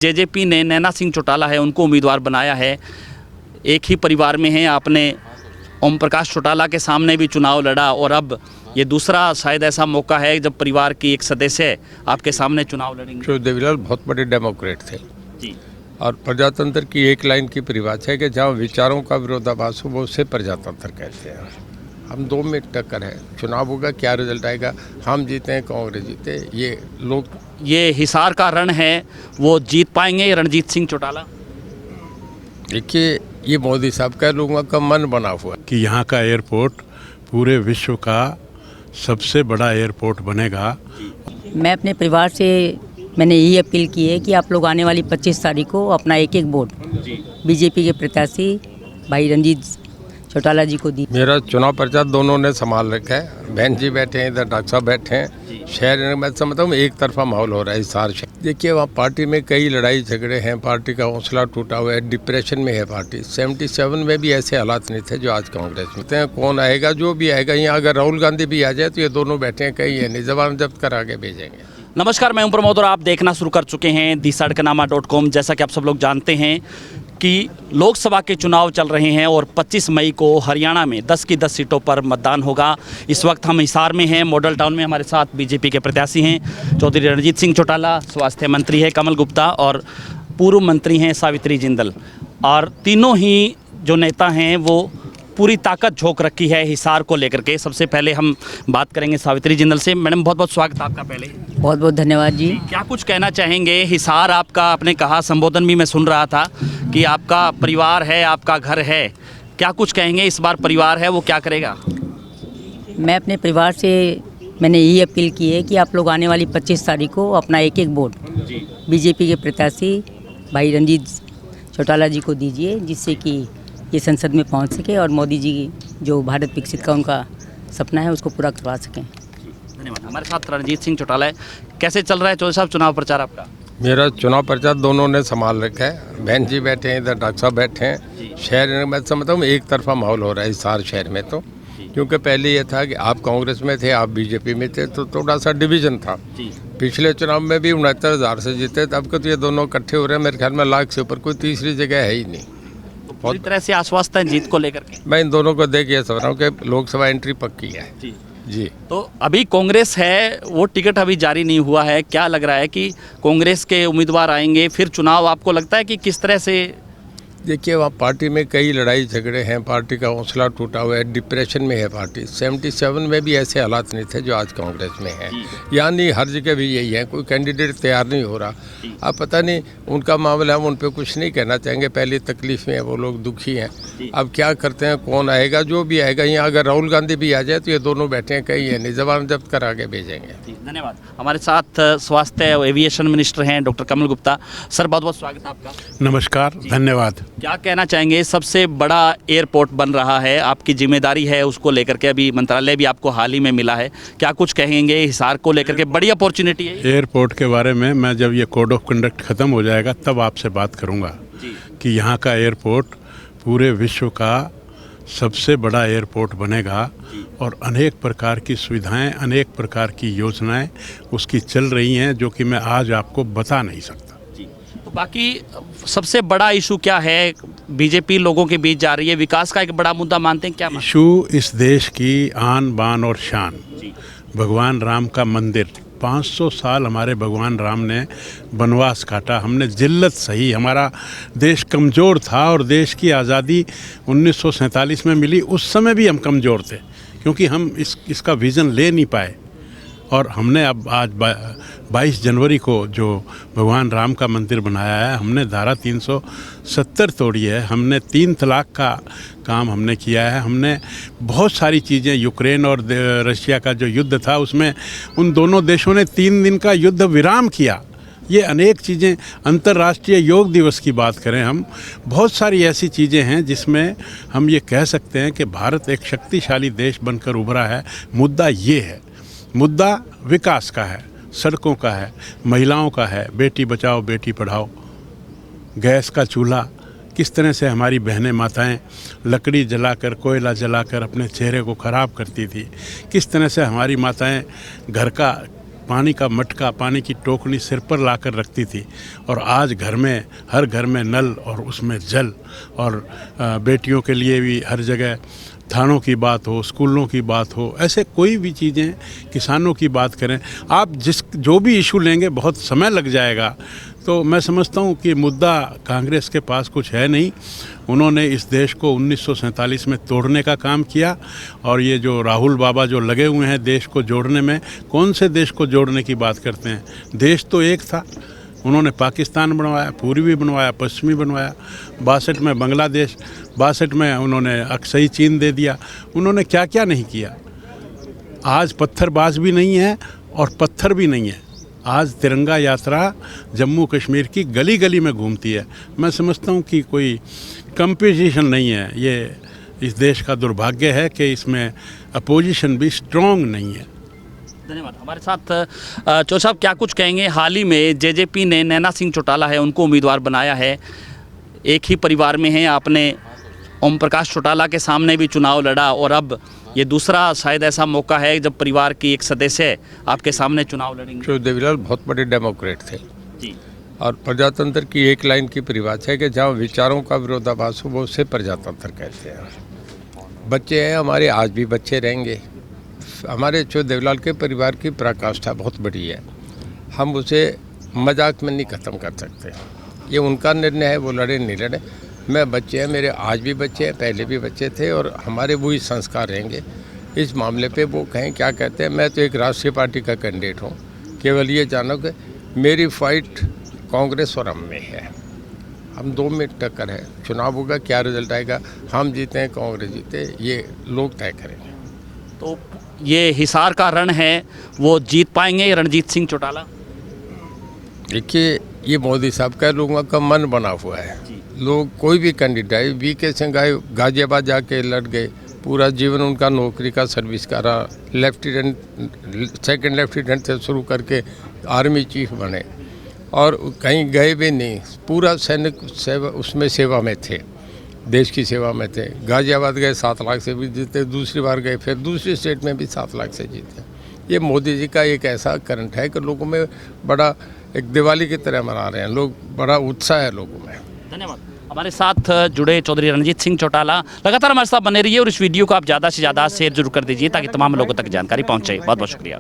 JJP ने नैना सिंह चौटाला है उनको उम्मीदवार बनाया है। एक ही परिवार में हैं, आपने ओम प्रकाश चौटाला के सामने भी चुनाव लड़ा और अब ये दूसरा शायद ऐसा मौका है जब परिवार की एक सदस्य आपके सामने चुनाव लड़ेंगे। श्री देवीलाल बहुत बड़े डेमोक्रेट थे जी। और प्रजातंत्र की एक लाइन की परिभाषा है कि जहाँ विचारों का विरोधाभास हो वो उसे प्रजातंत्र कहते हैं। हम दो में टक्कर है, चुनाव होगा, क्या रिजल्ट आएगा, हम जीते हैं कांग्रेस जीते, ये लोग ये हिसार का रण है वो जीत पाएंगे रणजीत सिंह चौटाला? देखिए ये मोदी साहब का लोगों का मन बना हुआ कि यहाँ का एयरपोर्ट पूरे विश्व का सबसे बड़ा एयरपोर्ट बनेगा। मैं अपने परिवार से मैंने यही अपील की है कि आप लोग आने वाली 25 तारीख को अपना एक एक वोट बीजेपी के प्रत्याशी भाई रणजीत चौटाला जी को दी। मेरा चुनाव प्रचार दोनों ने संभाल रखा है, बहन जी बैठे हैं, इधर डॉक्टर साहब बैठे हैं। शहर में समझता हूँ एक तरफा माहौल हो रहा है सार शहर। देखिए वहाँ पार्टी में कई लड़ाई झगड़े हैं, पार्टी का हौसला टूटा हुआ है, डिप्रेशन में है पार्टी। 77 में भी ऐसे हालात नहीं थे जो आज कांग्रेस में हैं। कौन आएगा, जो भी आएगा, यहाँ अगर राहुल गांधी भी आ जाए तो ये दोनों बैठे हैं, कहीं है नहीं, जबान जब्त कर आगे भेजेंगे। नमस्कार, मैं हूं प्रमोद और आप देखना शुरू कर चुके हैं thesadkanaama.com। जैसा कि आप सब लोग जानते हैं कि लोकसभा के चुनाव चल रहे हैं और 25 मई को हरियाणा में 10 की 10 सीटों पर मतदान होगा। इस वक्त हम हिसार में हैं, मॉडल टाउन में। हमारे साथ बीजेपी के प्रत्याशी हैं चौधरी रणजीत सिंह चौटाला, स्वास्थ्य मंत्री है कमल गुप्ता और पूर्व मंत्री हैं सावित्री जिंदल। और तीनों ही जो नेता हैं वो पूरी ताकत झोंक रखी है हिसार को लेकर के। सबसे पहले हम बात करेंगे सावित्री जिंदल से। मैडम बहुत बहुत स्वागत आपका। पहले बहुत बहुत धन्यवाद जी। क्या कुछ कहना चाहेंगे? हिसार आपका, आपने कहा, संबोधन भी मैं सुन रहा था कि आपका परिवार है, आपका घर है। क्या कुछ कहेंगे? इस बार परिवार है वो क्या करेगा? मैं अपने परिवार से मैंने यही अपील की है कि आप लोग आने वाली 25 तारीख को अपना एक एक वोट बीजेपी के प्रत्याशी भाई रणजीत चौटाला जी को दीजिए, जिससे कि ये संसद में पहुंच सके और मोदी जी जो भारत विकसित का उनका सपना है उसको पूरा करवा सकें। धन्यवाद। हमारे साथ रणजीत सिंह चौटाला है। कैसे चल रहा है चौधरी साहब चुनाव प्रचार आपका? मेरा चुनाव प्रचार दोनों ने संभाल रखा है, बहन जी बैठे हैं, इधर डॉक्टर साहब बैठे हैं। शहर में समझता हूँ एक तरफा माहौल हो रहा है सार शहर में। तो क्योंकि पहले ये था कि आप कांग्रेस में थे, आप बीजेपी में थे, तो थोड़ा सा डिवीजन था। पिछले चुनाव में भी 69,000 से जीते, तब तो ये दोनों इकट्ठे हो रहे हैं। मेरे ख्याल में लाख से ऊपर कोई तीसरी जगह है ही नहीं। पूरी तरह से आश्वस्त हैं जीत को लेकर के? मैं इन दोनों को देख ये समझ रहा हूँ कि लोकसभा एंट्री पक्की है जी। तो अभी कांग्रेस है, वो टिकट अभी जारी नहीं हुआ है। क्या लग रहा है कि कांग्रेस के उम्मीदवार आएंगे फिर चुनाव? आपको लगता है कि किस तरह से? देखिए वहाँ पार्टी में कई लड़ाई झगड़े हैं, पार्टी का हौसला टूटा हुआ है, डिप्रेशन में है पार्टी। 77 में भी ऐसे हालात नहीं थे जो आज कांग्रेस में है। यानी हर जगह भी यही है, कोई कैंडिडेट तैयार नहीं हो रहा। अब पता नहीं उनका मामला, हम उन पर कुछ नहीं कहना चाहेंगे। पहली तकलीफ में है, वो लोग दुखी हैं। अब क्या करते हैं, कौन आएगा, जो भी आएगा, यहाँ अगर राहुल गांधी भी आ जाए तो ये दोनों बैठे हैं, कहीं है नहीं, जबान जब्त कर आगे भेजेंगे। धन्यवाद। हमारे साथ स्वास्थ्य एविएशन मिनिस्टर हैं डॉक्टर कमल गुप्ता। सर बहुत बहुत स्वागत है आपका। नमस्कार, धन्यवाद। क्या कहना चाहेंगे? सबसे बड़ा एयरपोर्ट बन रहा है, आपकी जिम्मेदारी है उसको लेकर के। अभी मंत्रालय भी आपको हाल ही में मिला है, क्या कुछ कहेंगे हिसार को लेकर के? बड़ी अपॉर्चुनिटी है एयरपोर्ट के बारे में। मैं जब ये कोड ऑफ कंडक्ट ख़त्म हो जाएगा तब आपसे बात करूँगा कि यहाँ का एयरपोर्ट पूरे विश्व का सबसे बड़ा एयरपोर्ट बनेगा और अनेक प्रकार की सुविधाएं, अनेक प्रकार की योजनाएं उसकी चल रही हैं, जो कि मैं आज आपको बता नहीं सकता। तो बाकी सबसे बड़ा इशू क्या है? बीजेपी लोगों के बीच जा रही है, विकास का एक बड़ा मुद्दा मानते हैं? क्या इशू इस देश की आन बान और शान, भगवान राम का मंदिर। 500 साल हमारे भगवान राम ने वनवास काटा, हमने जिल्लत सही। हमारा देश कमज़ोर था और देश की आज़ादी 1947 में मिली, उस समय भी हम कमज़ोर थे क्योंकि हम इसका विज़न ले नहीं पाए। और हमने अब आज 22 जनवरी को जो भगवान राम का मंदिर बनाया है, हमने धारा 370 तोड़ी है, हमने 3 तलाक का काम हमने किया है, हमने बहुत सारी चीज़ें, यूक्रेन और रशिया का जो युद्ध था उसमें उन दोनों देशों ने 3 दिन का युद्ध विराम किया। ये अनेक चीज़ें, अंतर्राष्ट्रीय योग दिवस की बात करें हम, बहुत सारी ऐसी चीज़ें हैं जिसमें हम ये कह सकते हैं कि भारत एक शक्तिशाली देश बनकर उभरा है। मुद्दा ये है, मुद्दा विकास का है, सड़कों का है, महिलाओं का है, बेटी बचाओ बेटी पढ़ाओ, गैस का चूल्हा, किस तरह से हमारी बहनें माताएं लकड़ी जलाकर, कोयला जलाकर अपने चेहरे को ख़राब करती थी, किस तरह से हमारी माताएं घर का पानी का मटका, पानी की टोकनी सिर पर लाकर रखती थी, और आज घर में, हर घर में नल और उसमें जल, और बेटियों के लिए भी हर जगह थानों की बात हो, स्कूलों की बात हो, ऐसे कोई भी चीज़ें, किसानों की बात करें, आप जो भी इशू लेंगे बहुत समय लग जाएगा। तो मैं समझता हूँ कि मुद्दा कांग्रेस के पास कुछ है नहीं। उन्होंने इस देश को 1947 में तोड़ने का काम किया, और ये जो राहुल बाबा जो लगे हुए हैं देश को जोड़ने में, कौन से देश को जोड़ने की बात करते हैं? देश तो एक था। उन्होंने पाकिस्तान बनवाया, पूर्वी बनवाया, पश्चिमी बनवाया, 62 में बांग्लादेश, 62 में उन्होंने अक्सई चीन दे दिया। उन्होंने क्या क्या नहीं किया। आज पत्थरबाज भी नहीं है और पत्थर भी नहीं है। आज तिरंगा यात्रा जम्मू कश्मीर की गली गली में घूमती है। मैं समझता हूँ कि कोई कंपटीशन नहीं है। ये इस देश का दुर्भाग्य है कि इसमें अपोजिशन भी स्ट्रॉन्ग नहीं है। धन्यवाद। हमारे साथ चौधरी साहब क्या कुछ कहेंगे? हाल ही में जेजेपी ने नैना सिंह चौटाला है उनको उम्मीदवार बनाया है। एक ही परिवार में हैं, आपने ओम प्रकाश चौटाला के सामने भी चुनाव लड़ा, और अब ये दूसरा शायद ऐसा मौका है जब परिवार की एक सदस्य आपके सामने चुनाव लड़ेंगे। जो देवीलाल बहुत बड़े डेमोक्रेट थे जी, और प्रजातंत्र की एक लाइन की परिभाषा है कि जहाँ विचारों का विरोधाभास हो वो उसे प्रजातंत्र कहते हैं। बच्चे हैं हमारे, आज भी बच्चे रहेंगे। हमारे चो देवीलाल के परिवार की पराकाष्ठा बहुत बड़ी है, हम उसे मजाक में नहीं ख़त्म कर सकते। ये उनका निर्णय है, वो लड़े नहीं लड़े। मैं बच्चे हैं, मेरे आज भी बच्चे हैं, पहले भी बच्चे थे, और हमारे वही संस्कार रहेंगे। इस मामले पे वो कहें क्या कहते हैं, मैं तो एक राष्ट्रीय पार्टी का कैंडिडेट हूँ। केवल ये जानो कि मेरी फाइट कांग्रेस और हम में है। हम 2 में टक्कर है। चुनाव होगा, क्या रिजल्ट आएगा, हम जीते हैं कांग्रेस जीते, ये लोग तय करेंगे। तो ये हिसार का रण है, वो जीत पाएंगे रणजीत सिंह चौटाला? देखिए, ये मोदी साहब का लोगों का मन बना हुआ है। लोग कोई भी कैंडिडेट आए, वीके सिंह आए, गाजियाबाद जाके लड़ गए, पूरा जीवन उनका नौकरी का सर्विस का रहा। लेफ्टिनेंट, सेकंड लेफ्टिनेंट से शुरू करके आर्मी चीफ बने, और कहीं गए भी नहीं, पूरा सैनिक सेवा उसमें सेवा में थे, देश की सेवा में थे। गाजियाबाद गए, 7 लाख से भी जीते, दूसरी बार गए, फिर दूसरी स्टेट में भी 7 लाख से जीते। ये मोदी जी का एक ऐसा करंट है कि लोगों में बड़ा एक दिवाली की तरह मना रहे हैं लोग, बड़ा उत्साह है लोगों में। धन्यवाद। हमारे साथ जुड़े चौधरी रणजीत सिंह चौटाला। लगातार हमारे साथ बने रहिए और इस वीडियो को आप ज़्यादा से ज़्यादा शेयर जरूर कर दीजिए ताकि तमाम लोगों तक जानकारी पहुँचे। बहुत बहुत शुक्रिया।